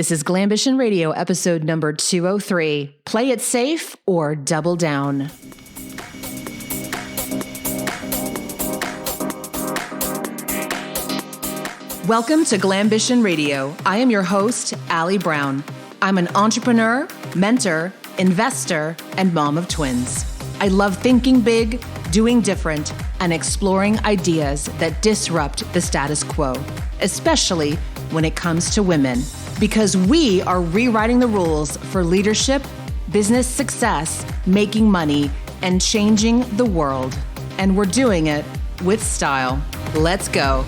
This is Glambition Radio, episode number 203. Play it safe or double down. Welcome to Glambition Radio. I am your host, Allie Brown. I'm an entrepreneur, mentor, investor, and mom of twins. I love thinking big, doing different, and exploring ideas that disrupt the status quo, especially when it comes to women, because we are rewriting the rules for leadership, business success, making money, and changing the world. And we're doing it with style. Let's go.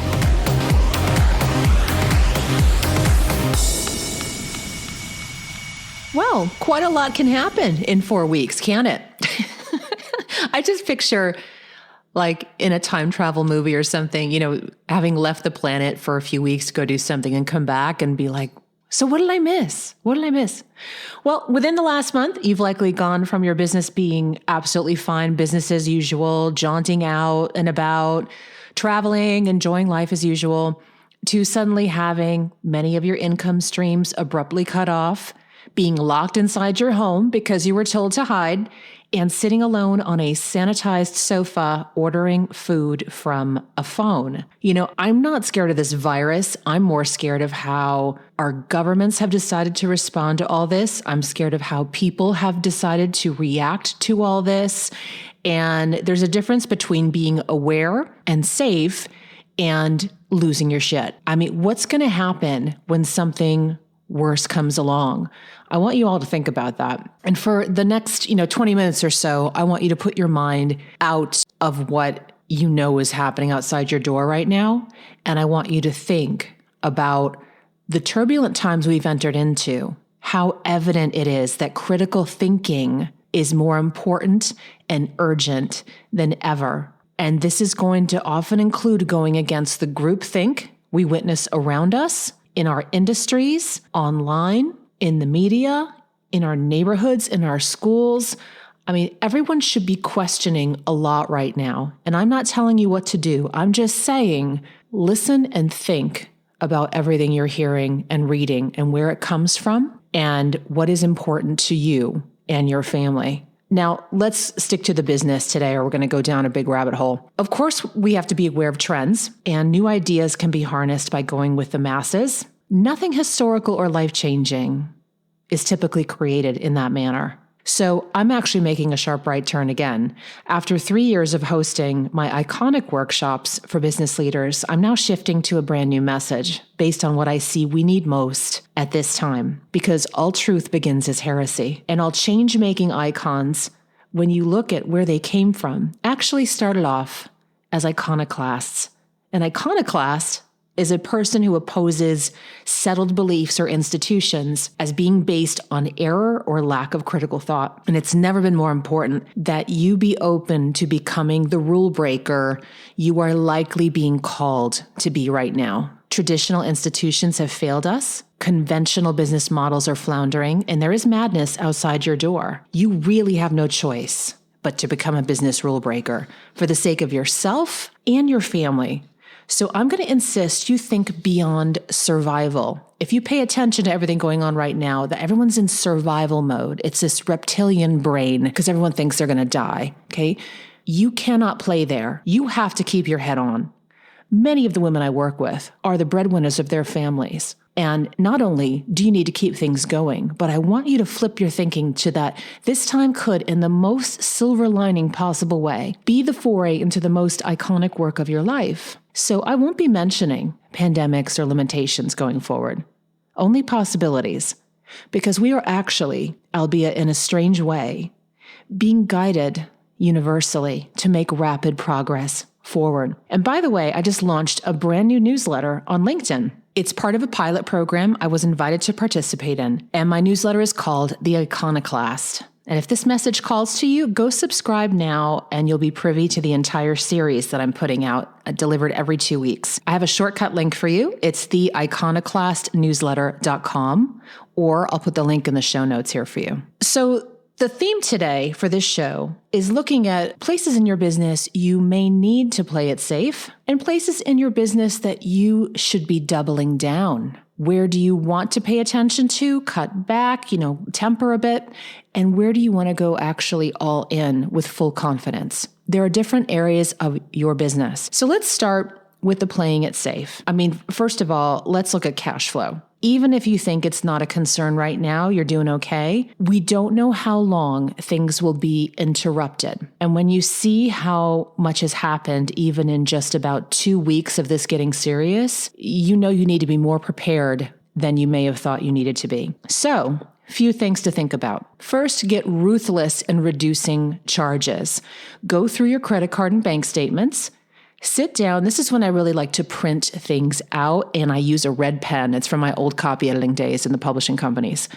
Well, quite a lot can happen in 4 weeks, can't it? I just picture like in a time travel movie or something, having left the planet for a few weeks to go do something and come back and be like, so what did I miss? What did I miss? Well, within the last month, you've likely gone from your business being absolutely fine, business as usual, jaunting out and about, traveling, enjoying life as usual, to suddenly having many of your income streams abruptly cut off, being locked inside your home because you were told to hide, and sitting alone on a sanitized sofa ordering food from a phone. I'm not scared of this virus. I'm more scared of how our governments have decided to respond to all this. I'm scared of how people have decided to react to all this. And there's a difference between being aware and safe and losing your shit. What's going to happen when something worse comes along? I want you all to think about that. And for the next, 20 minutes or so, I want you to put your mind out of what you know is happening outside your door right now. And I want you to think about the turbulent times we've entered into, how evident it is that critical thinking is more important and urgent than ever. And this is going to often include going against the groupthink we witness around us, in our industries, online, in the media, in our neighborhoods, in our schools. Everyone should be questioning a lot right now. And I'm not telling you what to do. I'm just saying, listen and think about everything you're hearing and reading and where it comes from and what is important to you and your family. Now, let's stick to the business today, or we're going to go down a big rabbit hole. Of course, we have to be aware of trends, and new ideas can be harnessed by going with the masses. Nothing historical or life-changing is typically created in that manner. So I'm actually making a sharp right turn again. After 3 years of hosting my iconic workshops for business leaders, I'm now shifting to a brand new message based on what I see we need most at this time, because all truth begins as heresy. And all change-making icons, when you look at where they came from, actually started off as iconoclasts. An iconoclast is a person who opposes settled beliefs or institutions as being based on error or lack of critical thought. And it's never been more important that you be open to becoming the rule breaker you are likely being called to be right now. Traditional institutions have failed us. Conventional business models are floundering, and there is madness outside your door. You really have no choice but to become a business rule breaker for the sake of yourself and your family. So I'm going to insist you think beyond survival. If you pay attention to everything going on right now, that everyone's in survival mode. It's this reptilian brain because everyone thinks they're going to die, okay? You cannot play there. You have to keep your head on. Many of the women I work with are the breadwinners of their families. And not only do you need to keep things going, but I want you to flip your thinking to that this time could, in the most silver lining possible way, be the foray into the most iconic work of your life. So I won't be mentioning pandemics or limitations going forward, only possibilities, because we are actually, albeit in a strange way, being guided universally to make rapid progress forward. And by the way, I just launched a brand new newsletter on LinkedIn. It's part of a pilot program I was invited to participate in, and my newsletter is called The Iconoclast. And if this message calls to you, go subscribe now and you'll be privy to the entire series that I'm putting out, delivered every 2 weeks. I have a shortcut link for you. It's the iconoclastnewsletter.com, or I'll put the link in the show notes here for you. So the theme today for this show is looking at places in your business you may need to play it safe and places in your business that you should be doubling down Where do you want to pay attention to, cut back, temper a bit? And where do you want to go actually all in with full confidence? There are different areas of your business. So let's start with the playing it safe. First of all, let's look at cash flow. Even if you think it's not a concern right now, you're doing okay. We don't know how long things will be interrupted. And when you see how much has happened, even in just about 2 weeks of this getting serious, you know you need to be more prepared than you may have thought you needed to be. So, few things to think about. First, get ruthless in reducing charges. Go through your credit card and bank statements. Sit down. This is when I really like to print things out, and I use a red pen. It's from my old copy editing days in the publishing companies.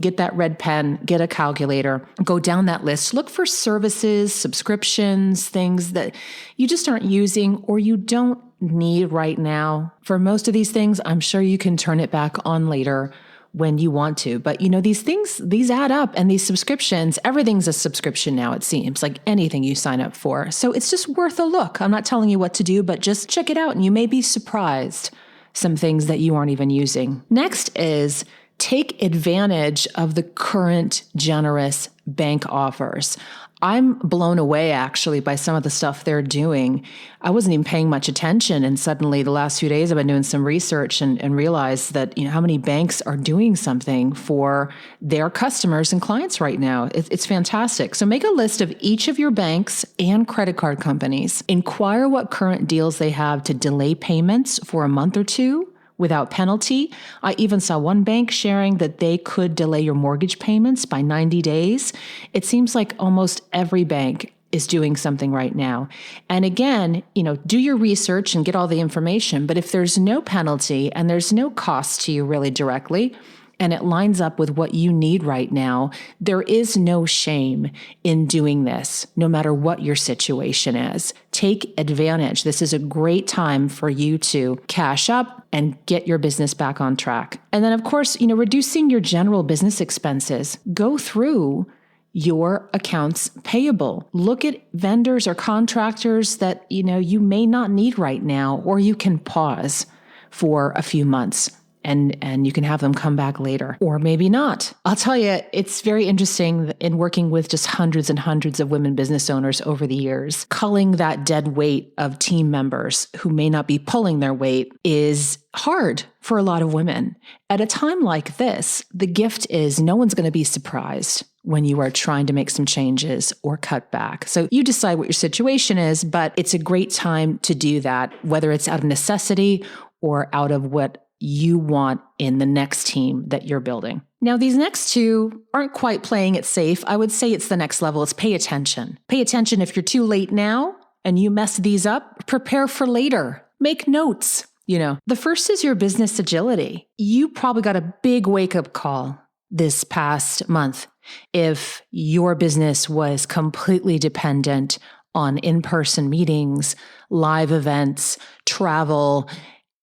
Get that red pen, get a calculator, go down that list. Look for services, subscriptions, things that you just aren't using or you don't need right now. For most of these things, I'm sure you can turn it back on later when you want to. But these things, these add up, and these subscriptions, everything's a subscription now, it seems, like anything you sign up for. So it's just worth a look. I'm not telling you what to do, but just check it out and you may be surprised some things that you aren't even using. Next is take advantage of the current generous bank offers. I'm blown away actually by some of the stuff they're doing. I wasn't even paying much attention. And suddenly the last few days I've been doing some research and realized that, how many banks are doing something for their customers and clients right now. It's fantastic. So make a list of each of your banks and credit card companies. Inquire what current deals they have to delay payments for a month or two without penalty. I even saw one bank sharing that they could delay your mortgage payments by 90 days. It seems like almost every bank is doing something right now. And again, do your research and get all the information. But if there's no penalty and there's no cost to you really directly, and it lines up with what you need right now, there is no shame in doing this, no matter what your situation is. Take advantage. This is a great time for you to cash up and get your business back on track. And then, of course, reducing your general business expenses. Go through your accounts payable. Look at vendors or contractors that, you may not need right now, or you can pause for a few months. And you can have them come back later, or maybe not. I'll tell you, it's very interesting in working with just hundreds and hundreds of women business owners over the years. Culling that dead weight of team members who may not be pulling their weight is hard for a lot of women. At a time like this, the gift is no one's going to be surprised when you are trying to make some changes or cut back. So you decide what your situation is, but it's a great time to do that, whether it's out of necessity or out of what you want in the next team that you're building. Now, these next two aren't quite playing it safe. I would say it's the next level. It's pay attention. Pay attention if you're too late now and you mess these up, prepare for later. Make notes. The first is your business agility. You probably got a big wake-up call this past month if your business was completely dependent on in-person meetings, live events, travel,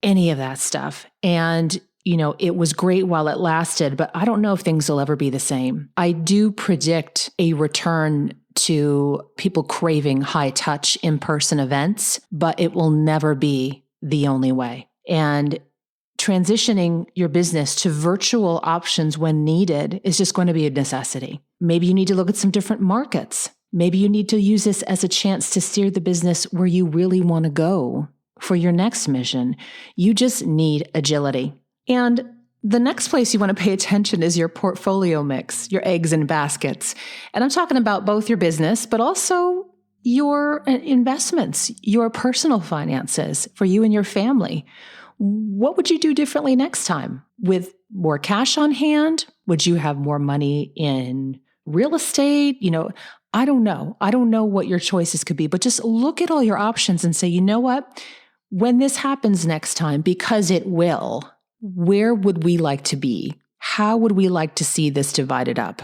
any of that stuff. And, it was great while it lasted, but I don't know if things will ever be the same. I do predict a return to people craving high touch in-person events, but it will never be the only way. And transitioning your business to virtual options when needed is just going to be a necessity. Maybe you need to look at some different markets. Maybe you need to use this as a chance to steer the business where you really want to go for your next mission. You just need agility. And the next place you want to pay attention is your portfolio mix, your eggs in baskets. And I'm talking about both your business, but also your investments, your personal finances for you and your family. What would you do differently next time? With more cash on hand? Would you have more money in real estate? I don't know. I don't know what your choices could be, but just look at all your options and say, you know what? When this happens next time, because it will, where would we like to be? How would we like to see this divided up?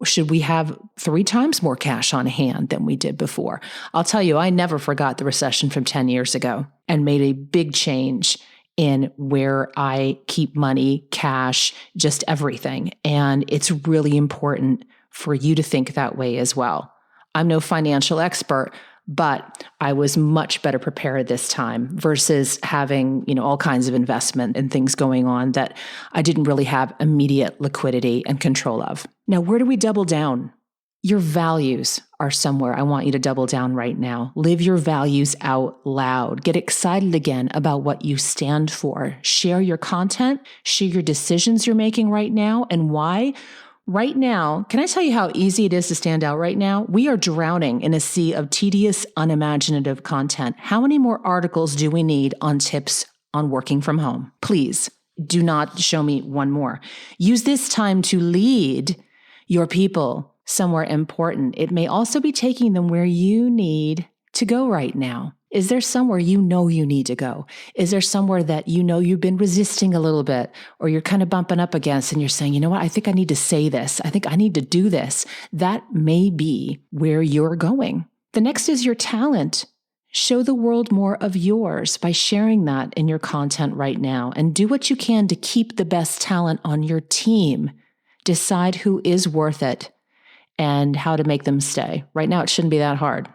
Should we have 3 times more cash on hand than we did before? I'll tell you, I never forgot the recession from 10 years ago and made a big change in where I keep money, cash, just everything. And it's really important for you to think that way as well. I'm no financial expert, but I was much better prepared this time versus having, all kinds of investment and things going on that I didn't really have immediate liquidity and control of. Now, where do we double down? Your values are somewhere I want you to double down right now. Live your values out loud. Get excited again about what you stand for. Share your content, share your decisions you're making right now and why. Right now, can I tell you how easy it is to stand out right now? We are drowning in a sea of tedious, unimaginative content. How many more articles do we need on tips on working from home? Please do not show me one more. Use this time to lead your people somewhere important. It may also be taking them where you need to go right now. Is there somewhere you need to go? Is there somewhere that you've been resisting a little bit or you're kind of bumping up against and you're saying, you know what, I think I need to say this. I think I need to do this. That may be where you're going. The next is your talent. Show the world more of yours by sharing that in your content right now and do what you can to keep the best talent on your team. Decide who is worth it and how to make them stay. Right now, it shouldn't be that hard.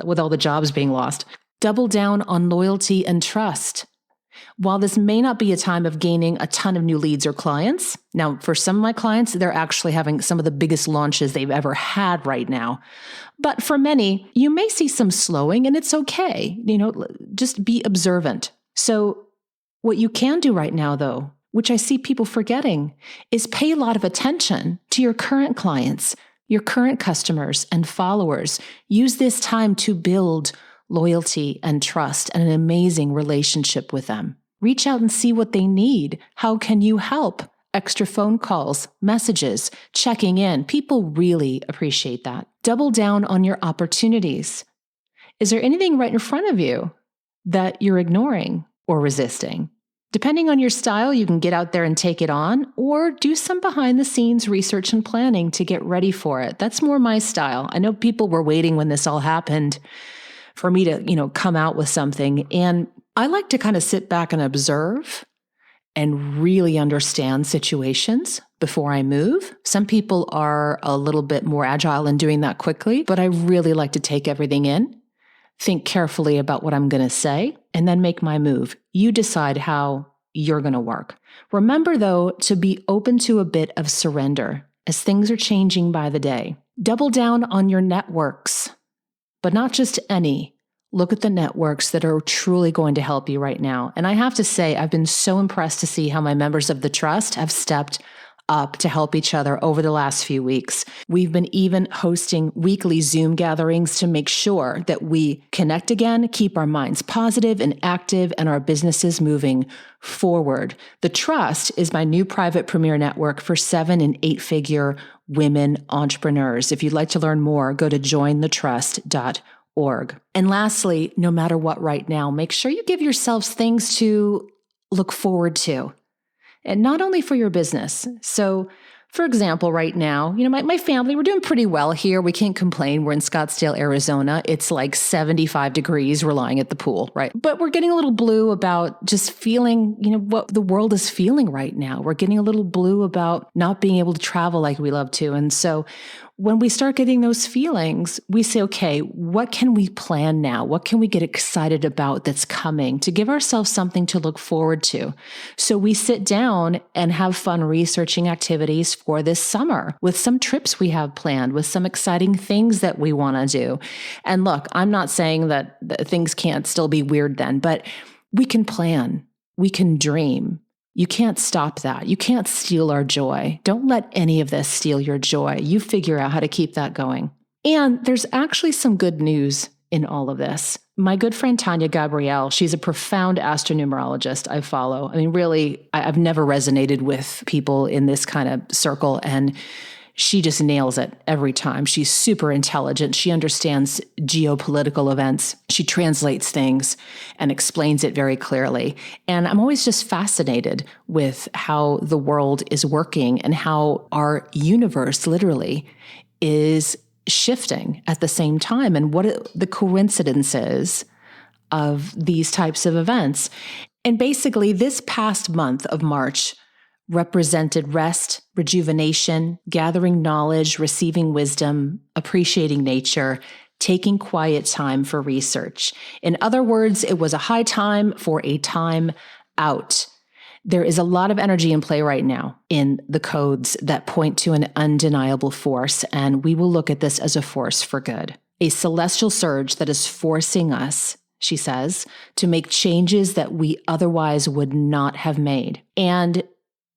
With all the jobs being lost. Double down on loyalty and trust. While this may not be a time of gaining a ton of new leads or clients, now for some of my clients, they're actually having some of the biggest launches they've ever had right now. But for many, you may see some slowing and it's okay. Just be observant. So what you can do right now though, which I see people forgetting, is pay a lot of attention to your current clients, your current customers and followers. Use this time to build loyalty and trust and an amazing relationship with them. Reach out and see what they need. How can you help? Extra phone calls, messages, checking in. People really appreciate that. Double down on your opportunities. Is there anything right in front of you that you're ignoring or resisting? Depending on your style, you can get out there and take it on or do some behind the scenes research and planning to get ready for it. That's more my style. I know people were waiting when this all happened for me to, come out with something. And I like to kind of sit back and observe and really understand situations before I move. Some people are a little bit more agile in doing that quickly, but I really like to take everything in, think carefully about what I'm going to say, and then make my move. You decide how you're going to work. Remember, though, to be open to a bit of surrender as things are changing by the day. Double down on your networks, but not just any. Look at the networks that are truly going to help you right now. And I have to say, I've been so impressed to see how my members of the trust have stepped up to help each other over the last few weeks. We've been even hosting weekly Zoom gatherings to make sure that we connect again, keep our minds positive and active, and our businesses moving forward. The Trust is my new private premier network for 7- and 8-figure women entrepreneurs. If you'd like to learn more, go to jointhetrust.org. And lastly, no matter what right now, make sure you give yourselves things to look forward to. And not only for your business. So, for example, right now, my family, we're doing pretty well here. We can't complain. We're in Scottsdale, Arizona. It's like 75 degrees. We're lying at the pool, right? But we're getting a little blue about just feeling, what the world is feeling right now. We're getting a little blue about not being able to travel like we love to. And so when we start getting those feelings, we say, okay, what can we plan now? What can we get excited about that's coming to give ourselves something to look forward to? So we sit down and have fun researching activities for this summer with some trips we have planned, with some exciting things that we want to do. And look, I'm not saying that things can't still be weird then, but we can plan, we can dream. You can't stop that. You can't steal our joy. Don't let any of this steal your joy. You figure out how to keep that going. And there's actually some good news in all of this. My good friend Tanya Gabrielle, she's a profound astronumerologist I follow. I mean, really, I've never resonated with people in this kind of circle, and she just nails it every time. She's super intelligent. She understands geopolitical events. She translates things and explains it very clearly. And I'm always just fascinated with how the world is working and how our universe literally is shifting at the same time and what the coincidences of these types of events. And basically, this past month of March represented rest, rejuvenation, gathering knowledge, receiving wisdom, appreciating nature, taking quiet time for research. In other words, it was a high time for a time out. There is a lot of energy in play right now in the codes that point to an undeniable force, and we will look at this as a force for good. A celestial surge that is forcing us, she says, to make changes that we otherwise would not have made. And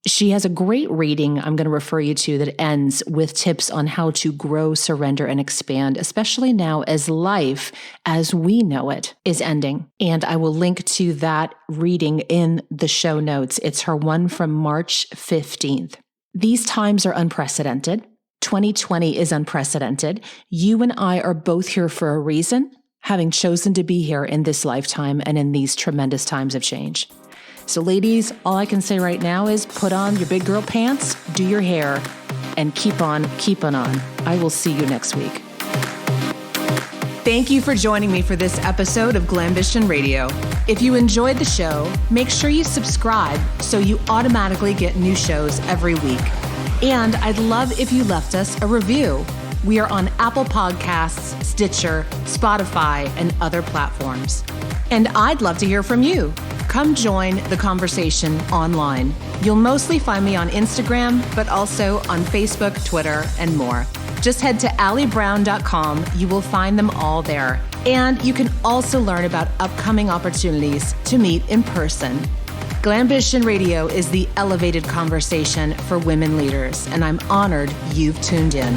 she has a great reading I'm going to refer you to that ends with tips on how to grow, surrender, and expand, especially now as life, as we know it, is ending. And I will link to that reading in the show notes. It's her one from March 15th. These times are unprecedented. 2020 is unprecedented. You and I are both here for a reason, having chosen to be here in this lifetime and in these tremendous times of change. So ladies, all I can say right now is put on your big girl pants, do your hair, and keep on keeping on. I will see you next week. Thank you for joining me for this episode of Glambition Radio. If you enjoyed the show, make sure you subscribe so you automatically get new shows every week. And I'd love if you left us a review. We are on Apple Podcasts, Stitcher, Spotify, and other platforms. And I'd love to hear from you. Come join the conversation online. You'll mostly find me on Instagram, but also on Facebook, Twitter, and more. Just head to alliebrown.com. You will find them all there. And you can also learn about upcoming opportunities to meet in person. Glambition Radio is the elevated conversation for women leaders, and I'm honored you've tuned in.